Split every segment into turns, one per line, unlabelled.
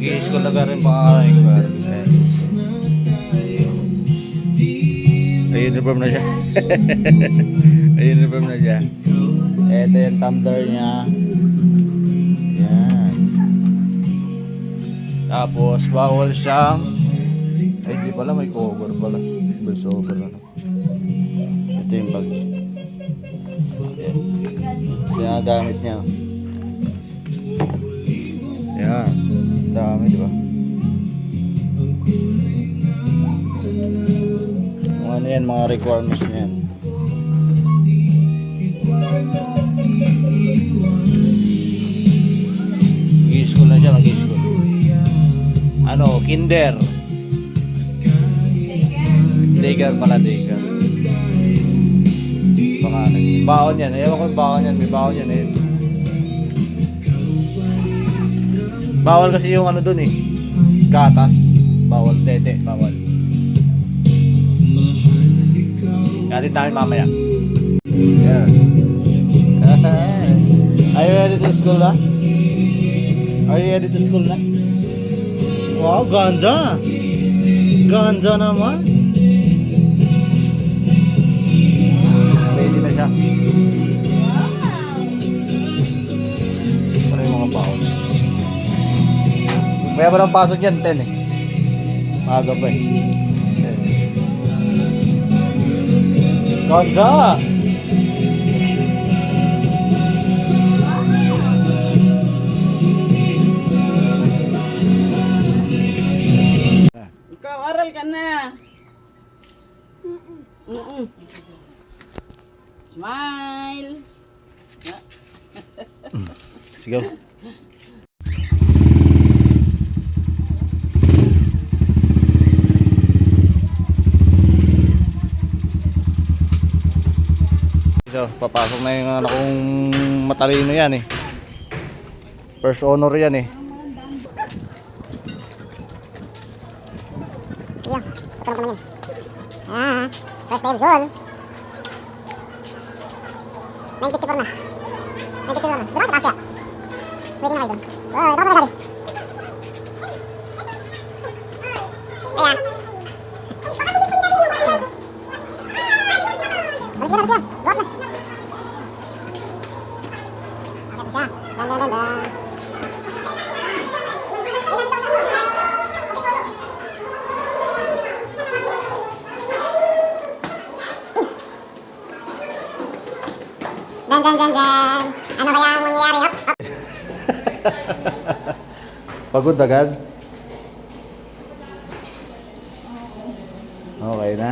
Mag-i-school na ka rin pangalan ko. Ay, uniform na siya. Ay, uniform na siya. Ito yung tumbler niya. Yan. Tapos, bawal siyang... Ay, di pala, may cover pala. May over na. Ito yung bag. Yan. Yan ang gamit niya. Yan. Dami, di ba? Ano yan, mga requirements niyan. Mag-i-school na siya, mag-i-school. Ano, kinder. Daycare pala, daycare. Pangalan. Baon yan. Ewan ko yung baon yan. May baon yan eh. Bawal kasi yung ano dun eh. Gatas. Bawal, tete. Bawal. Kaya tayo mamaya. Yeah. Are you ready to school na? Are you ready to school na? Wow, ganja! Ganja naman! Ready na siya. Para yung mga baon. Kaya ba ng pasok yan? 10 eh. Maaga pa eh. Ganja!
Ikaw, aral ka na. Smile.
Let's go. So, papasok na yung anak kong matalino yan eh. First honor yan eh.
Iya, teman-teman. First day of school. 9:54 na. 9:54 na. Berapa taas ya? Pwede na kayo doon. Oh, dapat na tadi. Ayan. Balik siya. Buat na. Akit siya. Dan. Dan. Ano kaya ang mangyayari? Hop.
Pagod agad? Okay na.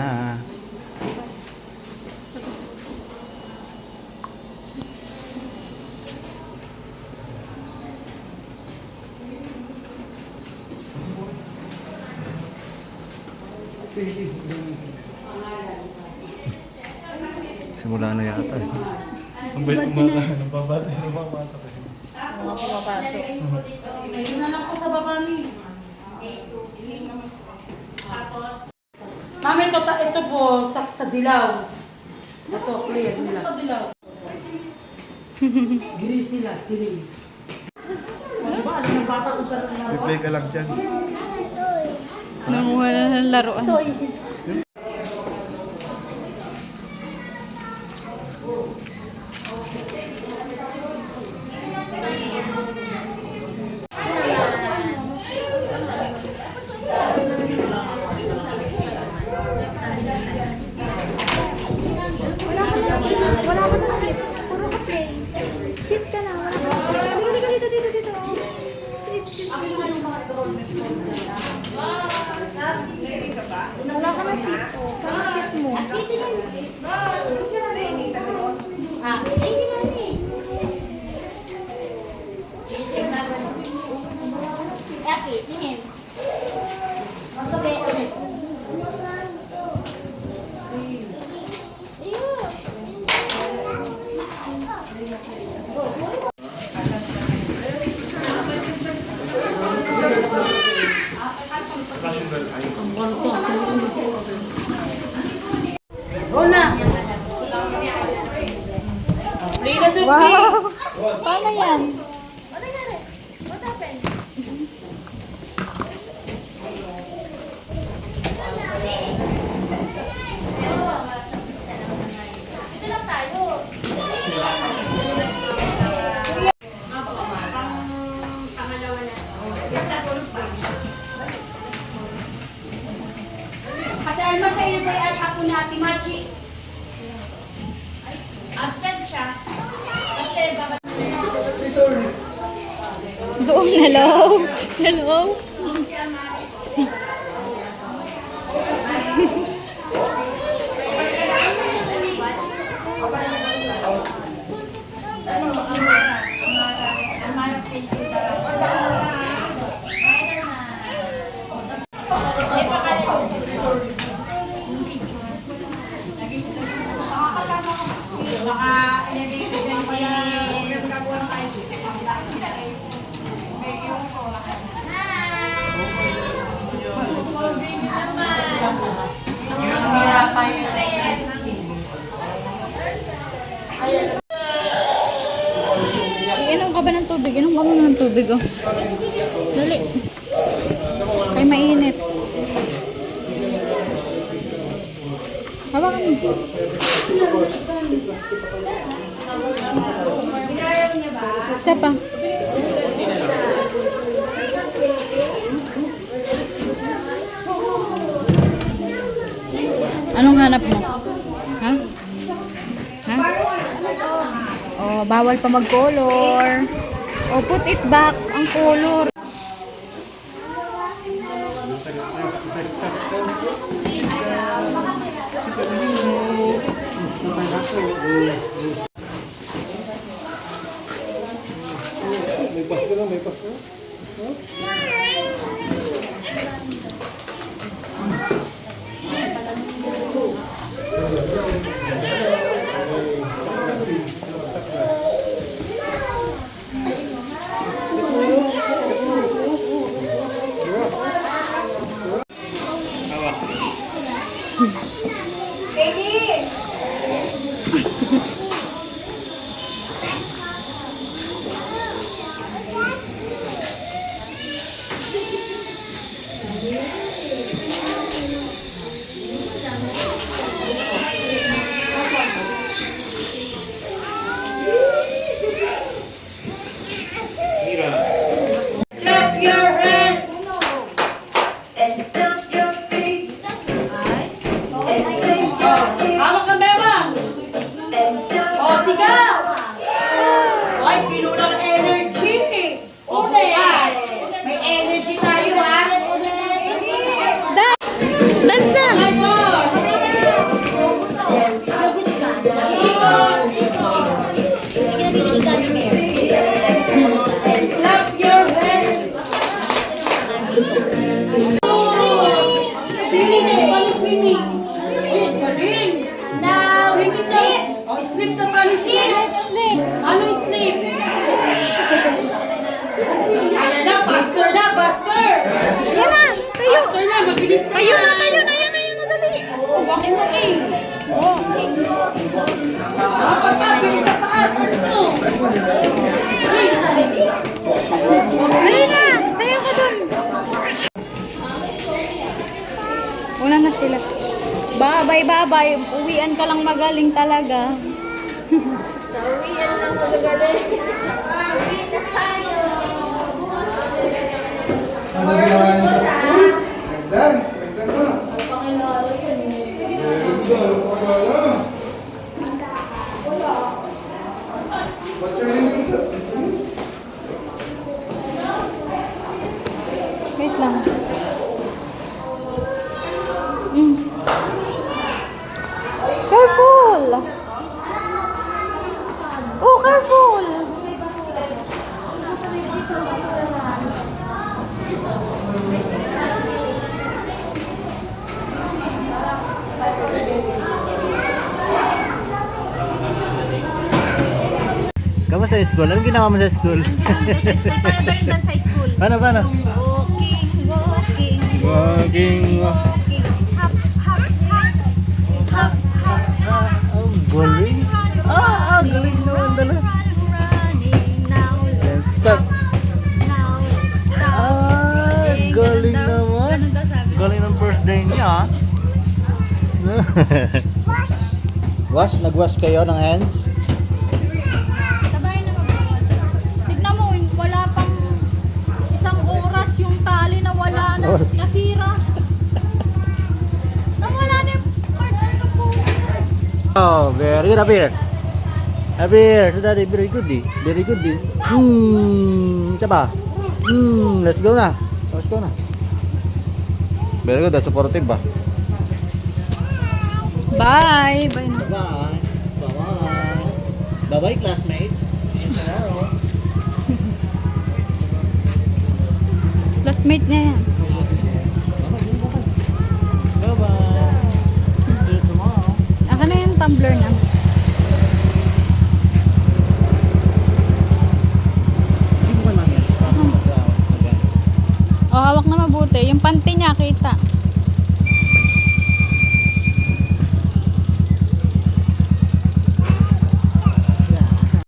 Simula na yata eh.
Ang bait umaka, nababata siya ng mga bata.
Pumapasok.
Ayun na lang po sa baba ni. Mami, ito po sa dilaw. Ito, clear nila. Sa dilaw. Green sila, green. Diba, alam ng bata kung saan ang
Replay ka lang dyan.
Nanguha na ng laruan.
Wala ko na seat. Puro ka play. Seat ka na. Wala ko na seat. Dito. Please. Wala ka na seat. Oh, saan seat mo?
Tingin. Masabi, ulit.
Wow! Paano yan?
Ate Alma, sa iyo ba yung apo ni Ate Machi? Absent siya. Kasi baka...
Doon, hello? Hello? Inom ka ba ng tubig? Inom ka muna ng tubig, oh. Dali. Ay, mainit. Hawakan mo. Isa pa. Anong hanap mo? Ha? Ha? Oh, bawal pa mag-color. Oh, put it back ang color.
Clap your hands and stamp your feet. And sing your hymn
Hawak ka, Bema!
and shout.
Oh, sigaw! Ay, pinulang energy! Ulit! May energy tayo, ha?
Dance na!
Ay, boy!
Lagot ka. Hindi ka nabibili ka ni Mary.
Clap your hands! Feeling na, paano feeling? Good, galing!
Now,
Sleep na! Oh, sleep na, paano sleep?
sleep.
Ano sleep? Ayan na, pastor na, pastor!
Yan na! Tayo!
Pastor na, mabilis na!
Tayo na! Tayo na! Yan na! Yan na! Dali!
Oh, bakit mo eh?
Oh.
Dapat mabilis sa taas, ano?
Dali na! Sayo ka dun!
Una na sila. Babay, babay. Uwian ka lang magaling talaga.
Sa uwian lang magaling. Sa tayo!
Ano ginawa niyo sa school? Nag-dance. Nag-dance ka na.
Pakilalo yun eh.
Very good. Ano pa wala? What's your name?
Wait lang. Careful! Oh, careful!
Kamusta sa school? Anong ginawa mo sa school?
Paano galing dance sa school?
Paano?
Walking, walking,
Walking.
walking. Hop, hop, hop. Hop, hop, hop.
Galing. Galing naman dala.
Running. Now,
Then stop.
now, stop.
Galing naman.
Ganun daw sabi.
Galing ng first day niya. Wash? Nag-wash kayo ng hands?
Sabay na mag-wash. Tignan mo, wala pang isang
Nasira. Nawala na yung partner ko po.
Oh, very good, Abir. Abir, so daddy, very good eh. Very good eh. Siapa? Let's go na. Let's go na. Very good, that's supportive ba?
Bye. Bye na.
Bye-bye. Bye-bye. Bye-bye, classmates. See you tomorrow.
Classmate niya yan.
Bye-bye. See you tomorrow.
Aka na yung tumbler niya. O, hawak na mabuti. Yung panty niya, kita.